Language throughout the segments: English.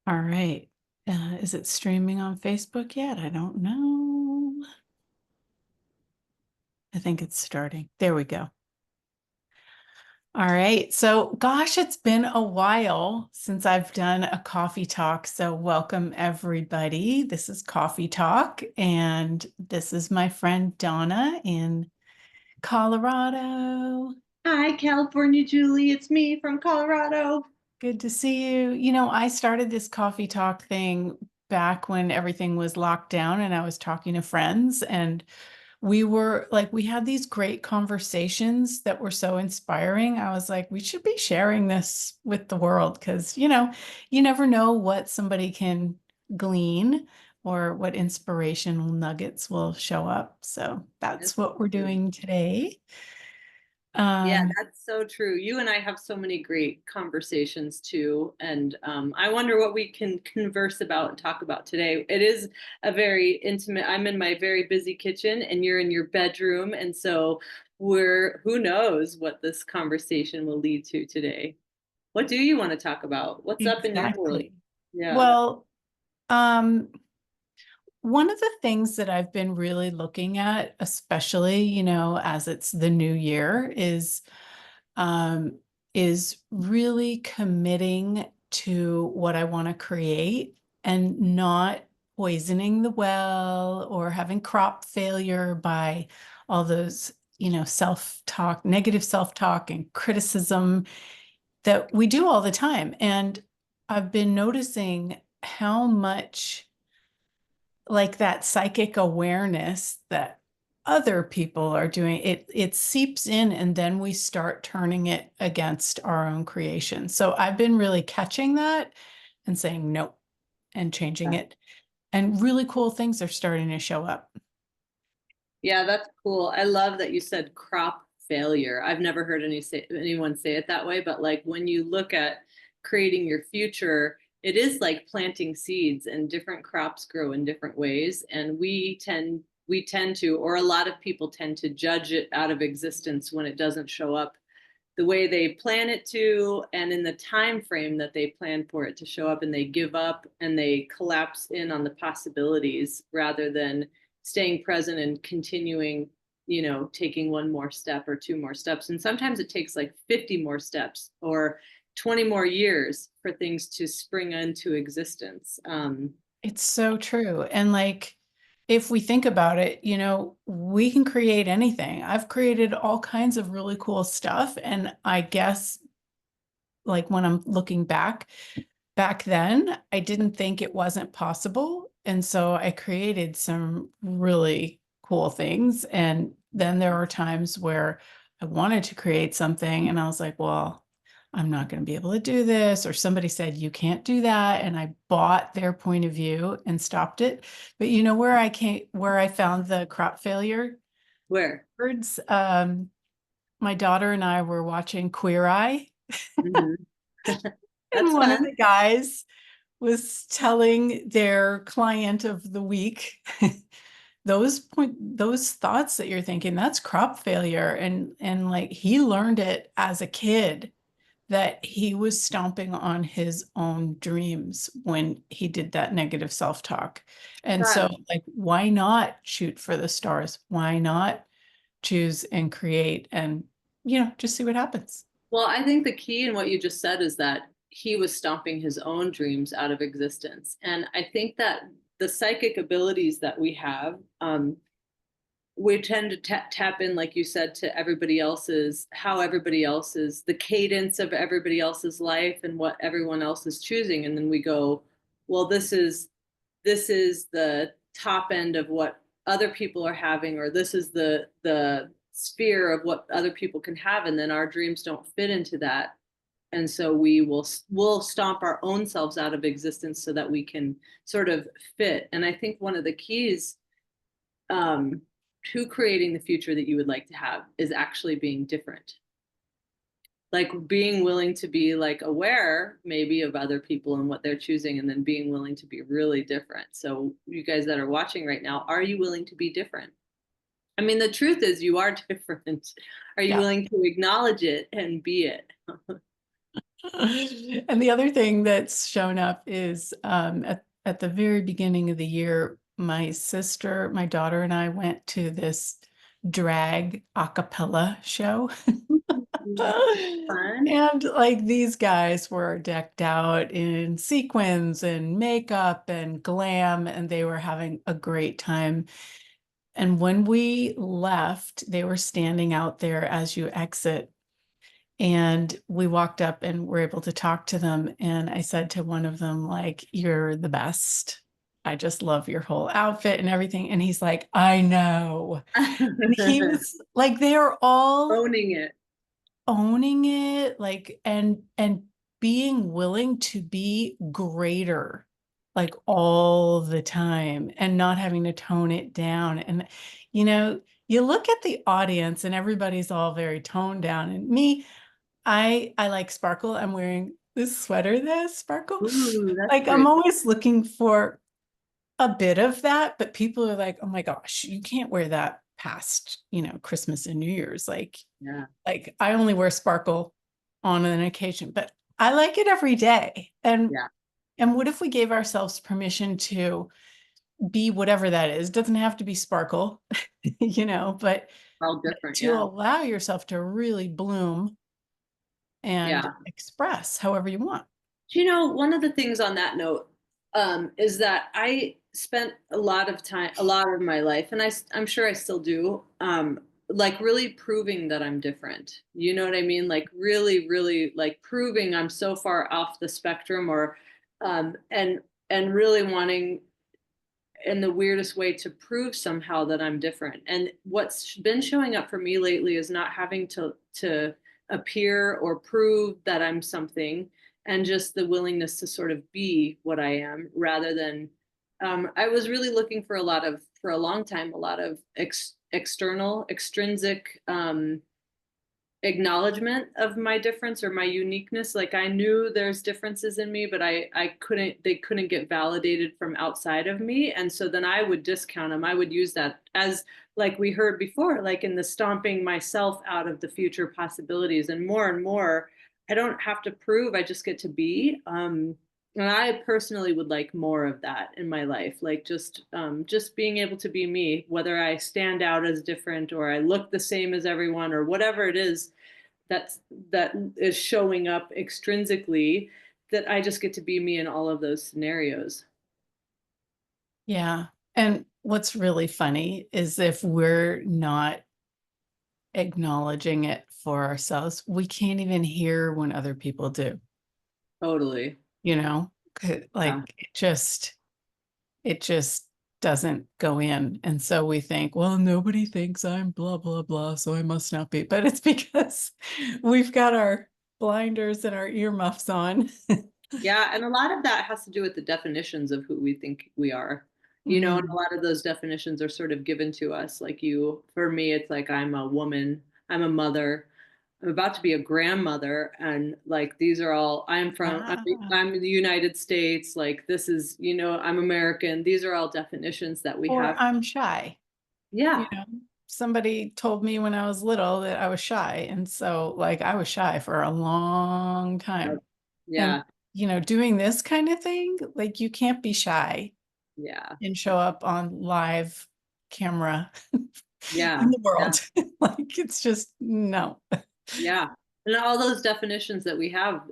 All right. Is it streaming on Facebook yet? I don't know. I think it's starting. There we go. All right. So, gosh, it's been a while since I've done a coffee talk. So, welcome everybody. This is Coffee Talk, and this is my friend Donna in Colorado. Hi, California Julie. It's me from Colorado. Good to see you. I started this coffee talk thing back when everything was locked down and I was talking to friends, and we had these great conversations that were so inspiring. I was like, we should be sharing this with the world because, you never know what somebody can glean or what inspirational nuggets will show up. So That's that's what we're true. doing today. Yeah, Um, that's so true. You and I have so many great conversations too. And I wonder what we can converse about and talk about today. It is a very intimate, I'm in my very busy kitchen and you're in your bedroom. And so who knows what this conversation will lead to today. What do you want to talk about? What's up in your world? exactly. Yeah. Well, um, one of the things that I've been really looking at, especially, as it's the new year, um, is really committing to what I want to create and not poisoning the well or having crop failure by all those, self-talk, negative self-talk and criticism that we do all the time. And I've been noticing how much like that psychic awareness that other people are doing, it seeps in and then we start turning it against our own creation. So I've been really catching that and saying nope and changing it. And really cool things are starting to show up. Yeah, that's cool. I love that you said crop failure. I've never heard anyone say it that way, but like when you look at creating your future, it is like planting seeds and different crops grow in different ways. And we tend to, or a lot of people tend to judge it out of existence when it doesn't show up the way they plan it to and in the time frame that they plan for it to show up, and they give up and they collapse in on the possibilities rather than staying present and continuing, taking one more step or two more steps. And sometimes it takes like 50 more steps or 20 more years for things to spring into existence. It's so true. And like, if we think about it, we can create anything. I've created all kinds of really cool stuff. And I guess, like, when I'm looking back then, I didn't think it wasn't possible. And so I created some really cool things. And then there were times where I wanted to create something and I was like, well, I'm not going to be able to do this. Or somebody said, you can't do that. And I bought their point of view and stopped it. But where I found the crop failure Where? words, my daughter and I were watching Queer Eye. Mhm. That's And one of fun. the guys was telling their client of the week those thoughts that you're thinking, that's crop failure. And like he learned it as a kid that he was stomping on his own dreams when he did that negative self-talk. And so Fun. like, why not shoot for the stars? Why not choose and create and just see what happens? Well, I think the key in what you just said is that he was stomping his own dreams out of existence. And I think that the psychic abilities that we have, we tend to tap in, like you said, to how everybody else's, the cadence of everybody else's life and what everyone else is choosing. And then we go, well, this is the top end of what other people are having, or this is the sphere of what other people can have, and then our dreams don't fit into that. And so we'll stomp our own selves out of existence so that we can sort of fit. And I think one of the keys um, to creating the future that you would like to have is actually being different, like being willing to be like aware maybe of other people and what they're choosing, and then being willing to be really different. So you guys that are watching right now, are you willing to be different? I mean, the truth is you are different. Are you Yeah. willing to acknowledge it and be it? And the other thing that's shown up is at the very beginning of the year, my sister, my daughter, and I went to this drag a cappella show. Fun. And like these guys were decked out in sequins and makeup and glam, and they were having a great time. And when we left, they were standing out there as you exit. And we walked up and were able to talk to them. And I said to one of them, like, you're the best. I just love your whole outfit and everything. And he's like, I know. And he was like, they are all Owning it. owning it, like, and being willing to be greater, like all the time and not having to tone it down. And, you know, you look at the audience and everybody's all very toned down. And me, I like sparkle. I'm wearing this sweater that has sparkle. Ooh, that's Like I'm great. always looking for a bit of that, but people are like, oh my gosh, you can't wear that past, Christmas and New Year's. Yeah. Like I only wear sparkle on an occasion, but I like it every day. Yeah. And what if we gave ourselves permission to be whatever that is? Doesn't have to be sparkle, but All different. to Yeah. allow yourself to really bloom and Yeah. express however you want. One of the things on that note, is that I spent a lot of time, a lot of my life, and I'm sure I still do, like really proving that I'm different. You know what I mean? Like really, really like proving I'm so far off the spectrum, or, and really wanting in the weirdest way to prove somehow that I'm different. And what's been showing up for me lately is not having to appear or prove that I'm something, and just the willingness to sort of be what I am, rather than, I was really looking for for a long time, a lot of external, extrinsic, acknowledgement of my difference or my uniqueness. Like I knew there's differences in me, but I couldn't, they couldn't get validated from outside of me. And so then I would discount them. I would use that as, like we heard before, like in the stomping myself out of the future possibilities. And more, I don't have to prove, I just get to be. And I personally would like more of that in my life, like just being able to be me, whether I stand out as different or I look the same as everyone or whatever it is that is showing up extrinsically, that I just get to be me in all of those scenarios. Yeah. And what's really funny is if we're not acknowledging it for ourselves, we can't even hear when other people do, Totally. you know? Yeah. Like it just doesn't go in. And so we think, well, nobody thinks I'm blah, blah, blah, so I must not be. But it's because we've got our blinders and our earmuffs on. Yeah, and a lot of that has to do with the definitions of who we think we are. And a Mm. lot of those definitions are sort of given to us. Like for me, it's like I'm a woman, I'm a mother, I'm about to be a grandmother, and like these are all, Ah. I'm in the United States, like this is, I'm American. These are all definitions that we Or have. I'm shy. You Yeah. know, somebody told me when I was little that I was shy. And so, like, I was shy for a long time. And, Yeah. doing this kind of thing, like, you can't be shy Yeah. and show up on live camera in Yeah. the Yeah. world. Like, it's just no. Yeah. And all those definitions that we have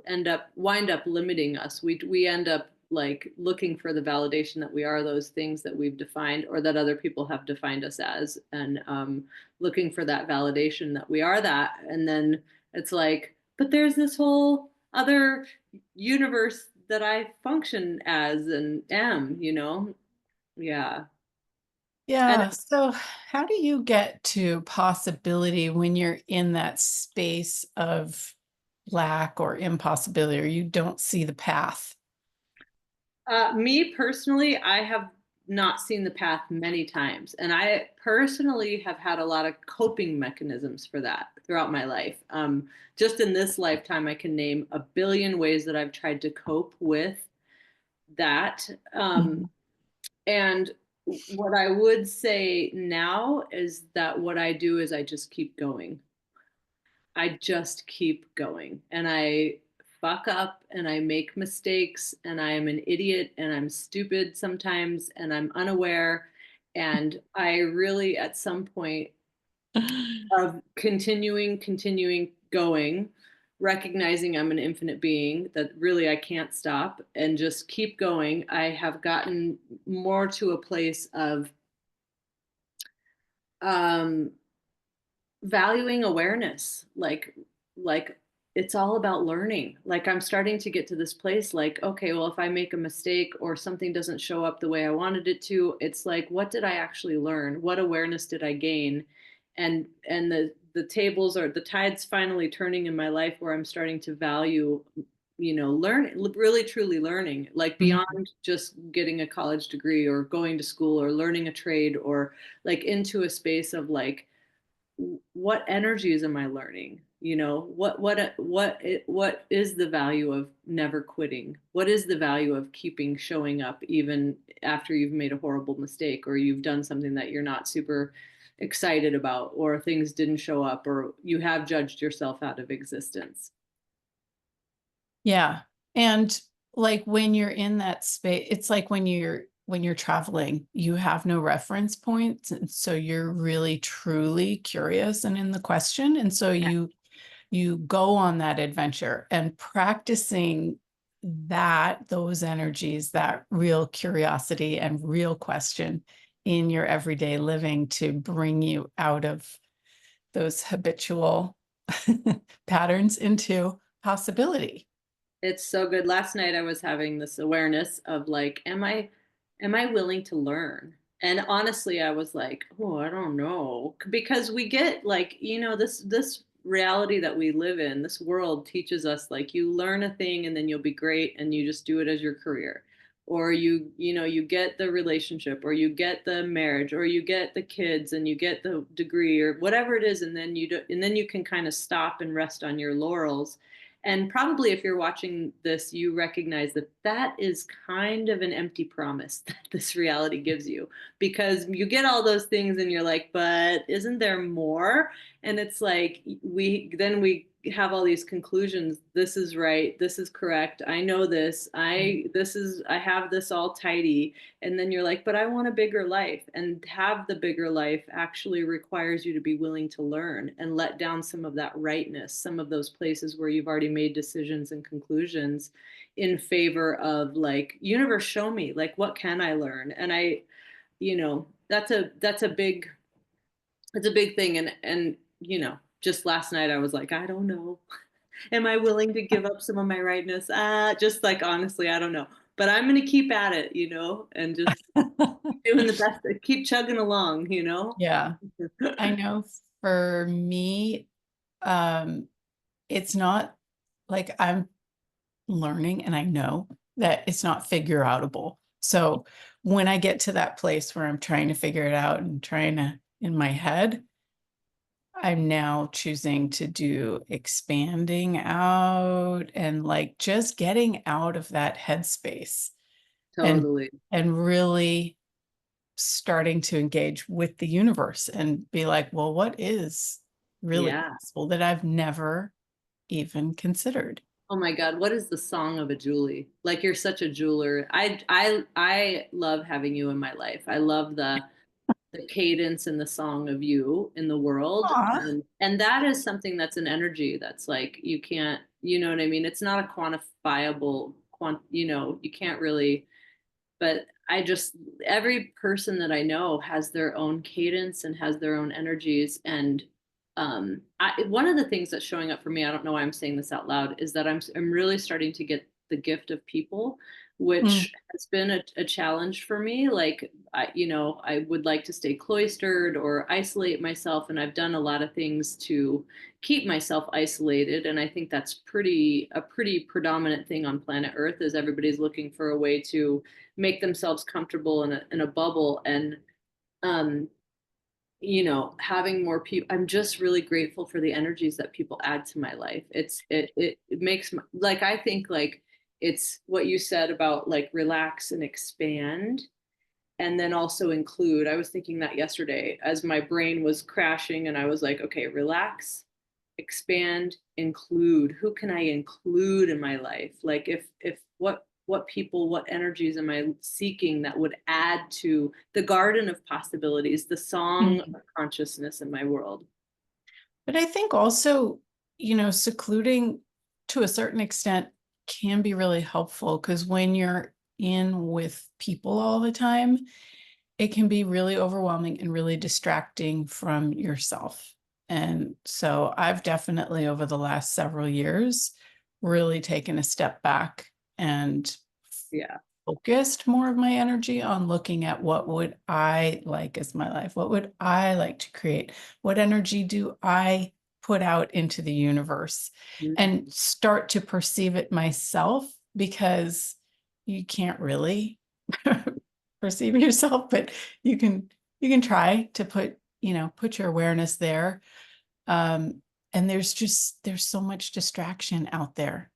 wind up limiting us. We end up like looking for the validation that we are those things that we've defined or that other people have defined us as, and looking for that validation that we are that. And then it's like, but there's this whole other universe that I function as and am. Yeah. And Yeah. So, how do you get to possibility when you're in that space of lack or impossibility, or you don't see the path? Me personally, I have not seen the path many times, and I personally have had a lot of coping mechanisms for that throughout my life. Just in this lifetime, I can name a billion ways that I've tried to cope with that. Mhm. And what I would say now is that what I do is I just keep going. I just keep going, and I fuck up and I make mistakes and I am an idiot and I'm stupid sometimes and I'm unaware. And I really, at some point of continuing going, recognizing I'm an infinite being, that really I can't stop and just keep going, I have gotten more to a place of um valuing awareness, like it's all about learning. Like I'm starting to get to this place, like, okay, well, if I make a mistake or something doesn't show up the way I wanted it to, it's like, what did I actually learn? What awareness did I gain? And the tables, or the tides finally turning in my life, where I'm starting to value, learn, really truly learning, like Mhm. beyond just getting a college degree or going to school or learning a trade, or like into a space of like, what energies am I learning? What is the value of never quitting? What is the value of keeping showing up even after you've made a horrible mistake, or you've done something that you're not super excited about, or things didn't show up, or you have judged yourself out of existence? Yeah. And like when you're in that space, it's like when you're traveling, you have no reference points. And so you're really truly curious and in the question. And so Yeah. you go on that adventure, and practicing those energies, that real curiosity and real question in your everyday living to bring you out of those habitual patterns into possibility. It's so good. Last night I was having this awareness of like, am I willing to learn? And honestly, I was like, oh, I don't know. Because we get like, this reality that we live in, this world teaches us like, you learn a thing and then you'll be great and you just do it as your career. Or you get the relationship, or you get the marriage, or you get the kids and you get the degree or whatever it is, and then you can kind of stop and rest on your laurels. And probably if you're watching this, you recognize that that is kind of an empty promise that this reality gives you, because you get all those things and you're like, but isn't there more? And it's like, we have all these conclusions. This is right. This is correct. I know this. I have this all tidy. And then you're like, but I want a bigger life. And have the bigger life actually requires you to be willing to learn and let down some of that rightness, some of those places where you've already made decisions and conclusions, in favor of like, universe, show me, like, what can I learn? And that's a big, it's a big thing. And just last night I was like, I don't know. Am I willing to give up some of my rightness? Just like, honestly, I don't know. But I'm gonna keep at it, and just doing the best, keep chugging along. Yeah. I know for me, um, it's not like I'm learning, and I know that it's not figure outable. So when I get to that place where I'm trying to figure it out and trying to in my head, I'm now choosing to do expanding out and like just getting out of that headspace and Totally. and really starting to engage with the universe and be like, well, what is really Yeah. possible that I've never even considered? Oh my God, what is the song of a Julie? Like, you're such a jeweler. I love having you in my life. I love the cadence and the song of you in the world. Aw. And that is something that's an energy that's like, you can't, you know what I mean? It's not a quantifiable you can't really. But I just, every person that I know has their own cadence and has their own energies. And one of the things that's showing up for me, I don't know why I'm saying this out loud, is that I'm really starting to get the gift of people, Mm. which has been a challenge for me. Like, I would like to stay cloistered or isolate myself, and I've done a lot of things to keep myself isolated. And I think that's a pretty predominant thing on planet Earth, is everybody's looking for a way to make themselves comfortable in a bubble. And um having more people, I'm just really grateful for the energies that people add to my life. It makes like, I think like, it's what you said about like, relax and expand, and then also include. I was thinking that yesterday as my brain was crashing, and I was like, okay, relax, expand, include. Who can I include in my life? Like if what people, what energies am I seeking that would add to the garden of possibilities, the song Mhm. of consciousness in my world? But I think also, secluding to a certain extent can be really helpful because when you're in with people all the time, it can be really overwhelming and really distracting from yourself. And so I've definitely, over the last several years, really taken a step back and Yeah. focused more of my energy on looking at what would I like as my life? What would I like to create? What energy do I put out into the universe? Mhm. And start to perceive it myself because you can't really perceive yourself, but you can try to put your awareness there. And there's so much distraction out there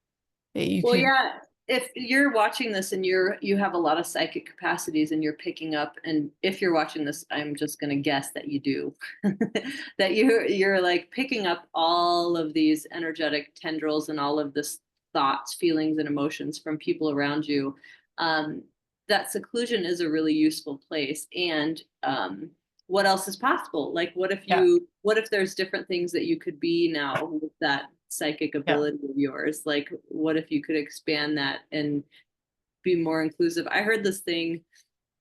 that you Well, can. yeah, if you're watching this and you have a lot of psychic capacities and you're picking up, and if you're watching this, I'm just going to guess that you do, that you're like picking up all of these energetic tendrils and all of this thoughts, feelings, and emotions from people around you. Um, that seclusion is a really useful place. And what else is possible? Like, Yeah, what if there's different things that you could be now with that psychic yeah. ability of yours? Like, what if you could expand that and be more inclusive? I heard this thing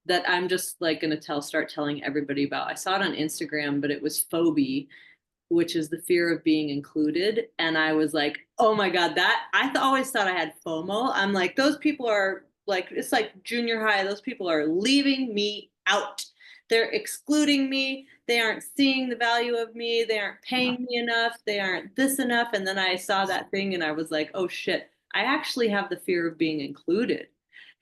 that I'm just like going to start telling everybody about. I saw it on Instagram, but it was phobia, which is the fear of being included. And I was like, oh my God, that always thought I had FOMO. I'm like, those people are like, it's like junior high. Those people are leaving me out. They're excluding me. They aren't seeing the value of me. They aren't paying me enough. They aren't this enough. And then I saw that thing and I was like, oh shit, I actually have the fear of being included.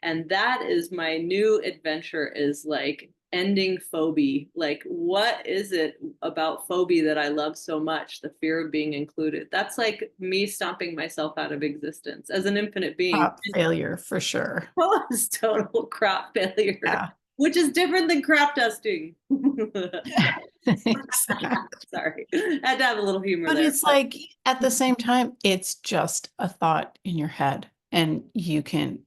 And that is my new adventure, is like ending phobia. Like, what is it about phobia that I love so much? The fear of being included. That's like me stomping myself out of existence as an infinite being. Crop failure for sure. Well, it's total crop failure, Yeah. which is different than crop dusting. Exactly. Sorry, I had to have a little humor But there. it's But like at the same time, it's just a thought in your head, and you can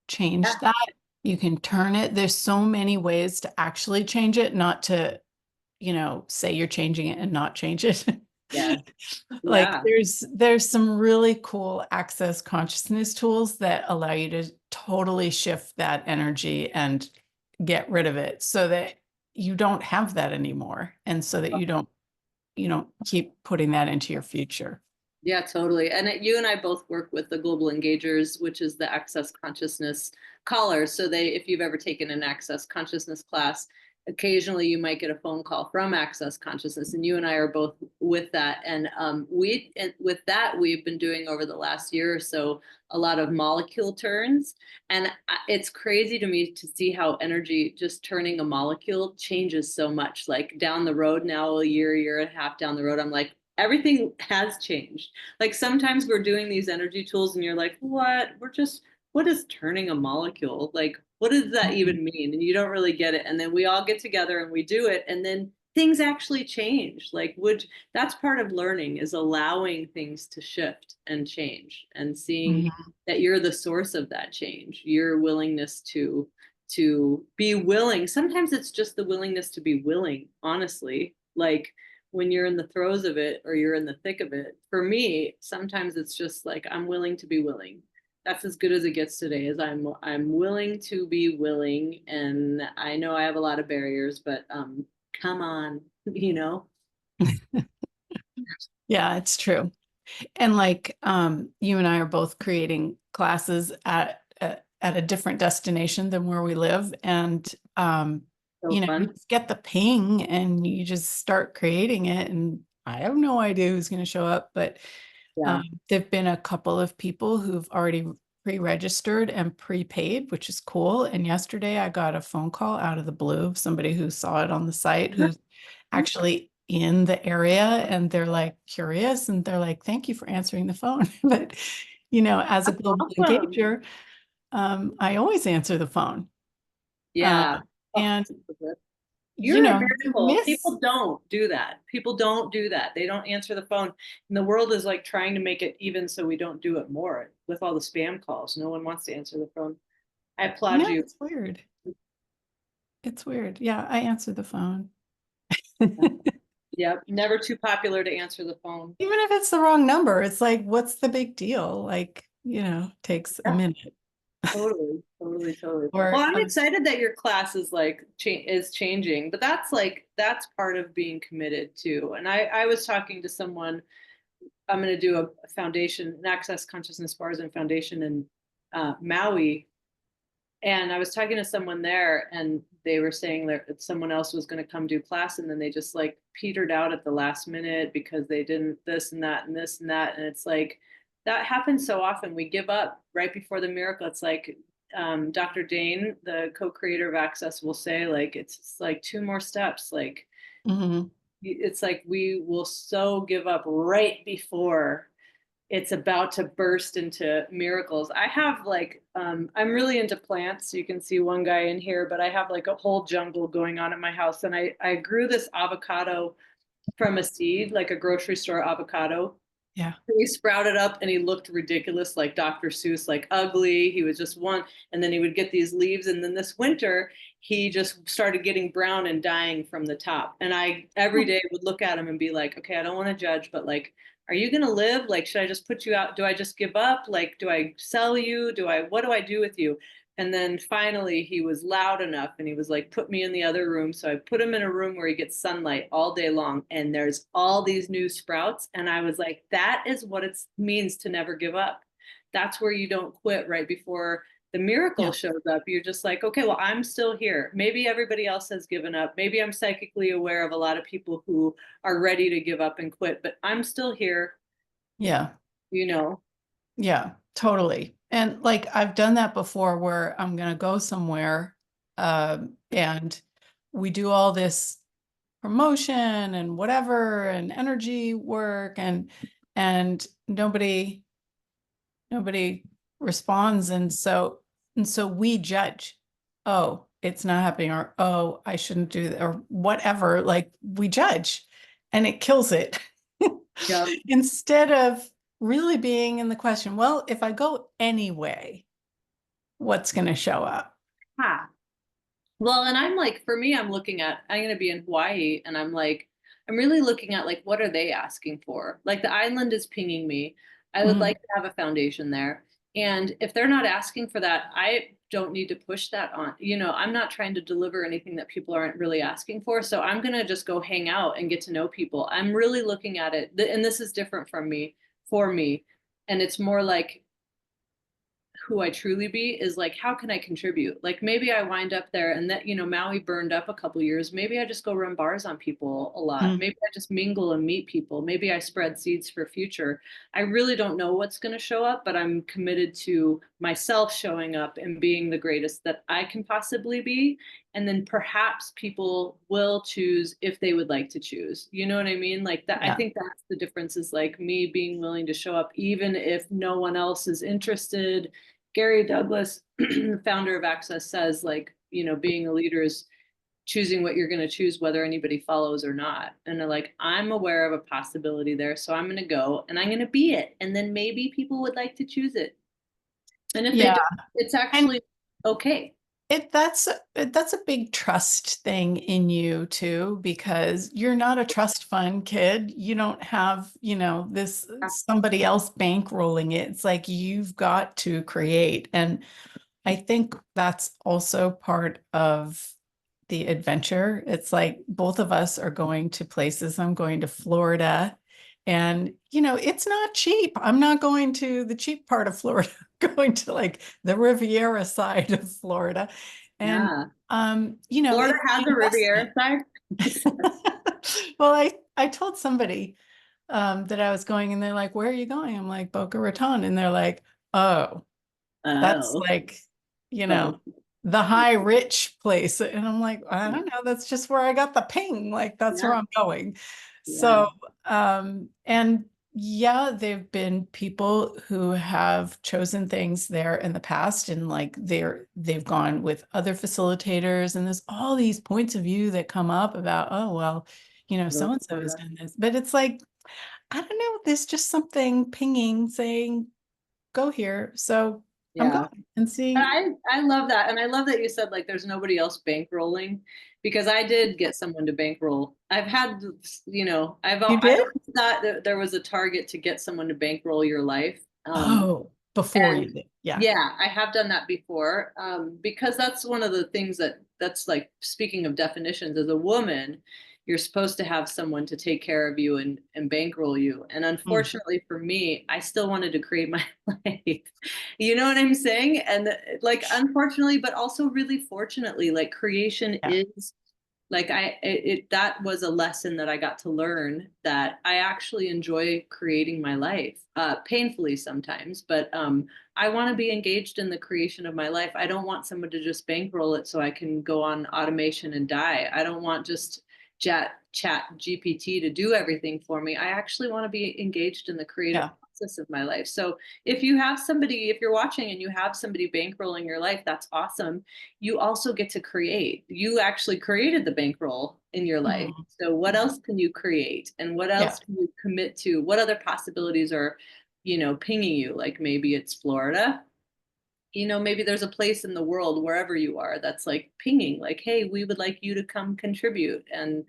change yeah, that. You can turn it. There's so many ways to actually change it, not to, say you're changing it and not change it. yeah, Like yeah. there's some really cool access consciousness tools that allow you to totally shift that energy and get rid of it so that you don't have that anymore, and so that you don't keep putting that into your future. Yeah, totally. And you and I both work with the Global Engagers, which is the Access Consciousness callers. So if you've ever taken an Access Consciousness class, occasionally you might get a phone call from Access Consciousness, and you and I are both with that. And with that, we've been doing over the last year or so a lot of molecule turns, and it's crazy to me to see how energy, just turning a molecule, changes so much. Like down the road now, a year and a half down the road, I'm like, everything has changed. Like sometimes we're doing these energy tools and you're like, what is turning a molecule? Like, what does that Mhm. even mean? And you don't really get it. And then we all get together and we do it. And then things actually change. Like, that's part of learning, is allowing things to shift and change and seeing Mhm. that you're the source of that change, your willingness to be willing. Sometimes it's just the willingness to be willing, honestly. Like, when you're in the throes of it or you're in the thick of it. For me, sometimes it's just like, I'm willing to be willing. That's as good as it gets today, is I'm willing to be willing. And I know I have a lot of barriers, but come on, you know? Yeah, it's true. And like you and I are both creating classes at a different destination than where we live. And So you fun. just get the ping and you just start creating it. And I have no idea who's going to show up, but Yeah. there've been a couple of people who've already pre-registered and prepaid, which is cool. And yesterday I got a phone call out of the blue of somebody who saw it on the site, who's actually in the area, and they're like curious, and they're like, thank you for answering the phone. But as a global Awesome. engager, I always answer the phone. uh, Yeah. Oh, and so good. You're a you miracle. miss. People don't do that. People don't do that. They don't answer the phone. And the world is like trying to make it even so we don't do it more with all the spam calls. No one wants to answer the phone. I I applaud know, you. it's weird. It's weird. Yeah, I answer the phone. Even Yep. Never too popular to answer the phone. if it's the wrong number, it's like, what's the big deal? Like, takes a Yeah, minute. totally, totally, totally. Well, Or I'm excited that your class is like is changing, but that's part of being committed too. And I was talking to someone. I'm going to do a foundation, an access consciousness bars and foundation in Maui. And I was talking to someone there, and they were saying that someone else was going to come do class, and then they just like petered out at the last minute because they didn't this and that and this and that. And it's like that happens so often. We give up right before the miracle. It's like Dr. Dane, the co-creator of Access, will say, like, it's like two more steps. Like, Mhm. it's like we will so give up right before it's about to burst into miracles. I have like I'm really into plants. You can see one guy in here, but I have like a whole jungle going on at my house. And I grew this avocado from a seed, like a grocery store avocado. Yeah. He sprouted up and he looked ridiculous, like Dr. Seuss, like ugly. He was just one, and then he would get these leaves. And then this winter, he just started getting brown and dying from the top. And I every day would look at him and be like, okay, I don't want to judge, but like, are you gonna live? Like, should I just put you out? Do I just give up? Like, do I sell you? What do I do with you? And then finally he was loud enough and he was like, put me in the other room. So I put him in a room where he gets sunlight all day long and there's all these new sprouts. And I was like, that is what it means to never give up. That's where you don't quit right before the miracle Yeah. shows up. You're just like, okay, well, I'm still here. Maybe everybody else has given up. Maybe I'm psychically aware of a lot of people who are ready to give up and quit, but I'm still here, Yeah. you know. Yeah, totally. And like I've done that before where I'm going to go somewhere and we do all this promotion and whatever and energy work and nobody responds and so we judge. Oh, it's not happening or oh, I shouldn't do that or whatever. Like we judge and it kills it. Yeah. Instead of really being in the question, well, if I go anyway, what's going to show up? Ha. Well, and I'm like, for me, I'm going to be in Hawaii and I'm like, I'm really looking at like, what are they asking for? Like the island is pinging me. I would Mhm. like to have a foundation there. And if they're not asking for that, I don't need to push that on. I'm not trying to deliver anything that people aren't really asking for. So I'm going to just go hang out and get to know people. I'm really looking at it. And this is different from me, for me. And it's more like, who I truly be is like, how can I contribute? Like maybe I wind up there and that, Maui burned up a couple years. Maybe I just go run bars on people a lot. Mm. Maybe I just mingle and meet people. Maybe I spread seeds for future. I really don't know what's going to show up, but I'm committed to myself showing up and being the greatest that I can possibly be. And then perhaps people will choose if they would like to choose. You know what I mean? Like that, I Yeah. think that's the difference is like me being willing to show up, even if no one else is interested. Gary Douglas, the founder of Access, says like, being a leader is choosing what you're going to choose, whether anybody follows or not. And they're like, I'm aware of a possibility there, so I'm going to go and I'm going to be it. And then maybe people would like to choose it. And if they Yeah. don't, it's And actually okay. that's a big trust thing in you too, because you're not a trust fund kid. You don't have, this somebody else bankrolling it. It's like you've got to create. And I think that's also part of the adventure. It's like both of us are going to places. I'm going to Florida. And, it's not cheap. I'm not going to the cheap part of Florida, I'm going to like the Riviera side of Florida. And, Yeah. Florida it's has an a Riviera investment. side. Well, I told somebody that I was going, and they're like, "Where are you going?" I'm like, "Boca Raton," and they're like, "Oh, that's Oh, like, you oh, know, the high rich place." And I'm like, I don't know, that's just where I got the ping. Like that's where yeah, I'm going. yeah. So, and Yeah, there've been people who have chosen things there in the past and like they've gone with other facilitators and there's all these points of view that come up about, oh, well, so and so has done this. But it's like, I don't know, there's just something pinging saying, go here. So I'm Yeah. going and see. I love that. And I love that you said like there's nobody else bankrolling because I did get someone to bankroll. I've had, You I did? always thought that there was a target to get someone to bankroll your life. Oh, before And you did. Yeah. yeah, I have done that before. Because that's one of the things that's like speaking of definitions, as a woman, you're supposed to have someone to take care of you and bankroll you. And Mm, unfortunately for me, I still wanted to create my life. You know what I'm saying? And like, unfortunately, but also really fortunately, like creation yeah. is like that was a lesson that I got to learn that I actually enjoy creating my life, painfully sometimes, but I want to be engaged in the creation of my life. I don't want someone to just bankroll it so I can go on automation and die. I don't want just chat GPT to do everything for me. I actually want to be engaged in the creative Yeah. process of my life. So if you have somebody, if you're watching and you have somebody bankrolling your life, that's awesome. You also get to create. You actually created the bankroll in your life. Mm, So what else can you create? And what yeah. else can you commit to? What other possibilities are, pinging you? Like maybe it's Florida. Maybe there's a place in the world wherever you are that's like pinging, like, hey, we would like you to come contribute. And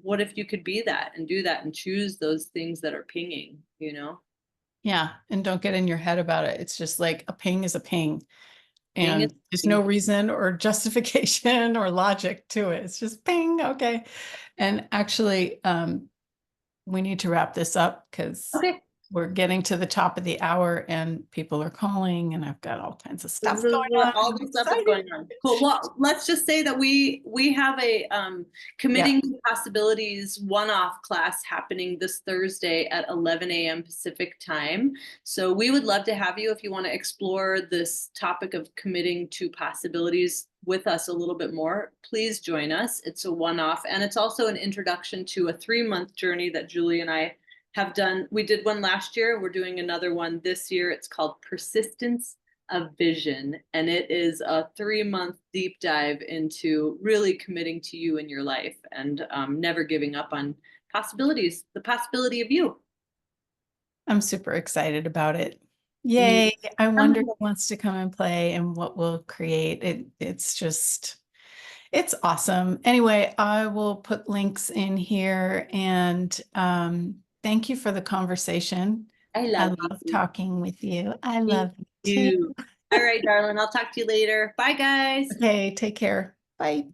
what if you could be that and do that and choose those things that are pinging? Yeah. And don't get in your head about it. It's just like a ping is a ping. Ping is And there's no ping. reason or justification or logic to it. It's just ping. Okay. And actually, we need to wrap this up because Okay. we're getting to the top of the hour and people are calling and I've got all kinds of This stuff is going what on all and I'm this stuff is excited. going on. Cool. Well, let's just say that we have a Yeah. committing to possibilities one-off class happening this Thursday at 11 a.m. Pacific time. So we would love to have you if you want to explore this topic of committing to possibilities with us a little bit more. Please join us. It's a one-off, and it's also an introduction to a 3-month journey that Julie and I have done. We did one last year. We're doing another one this year. It's called Persistence of Vision, and it is a 3-month deep dive into really committing to you in your life and never giving up on possibilities, the possibility of you. I'm super excited about it. Me. Yay. I wonder who wants to come and play and what we'll create. It's awesome. Anyway, I will put links in here and thank you for the conversation. I I love love you. talking with you. I Me love you too. too. All right, darling. I'll talk to you later. Bye, guys. Okay, take care. Bye.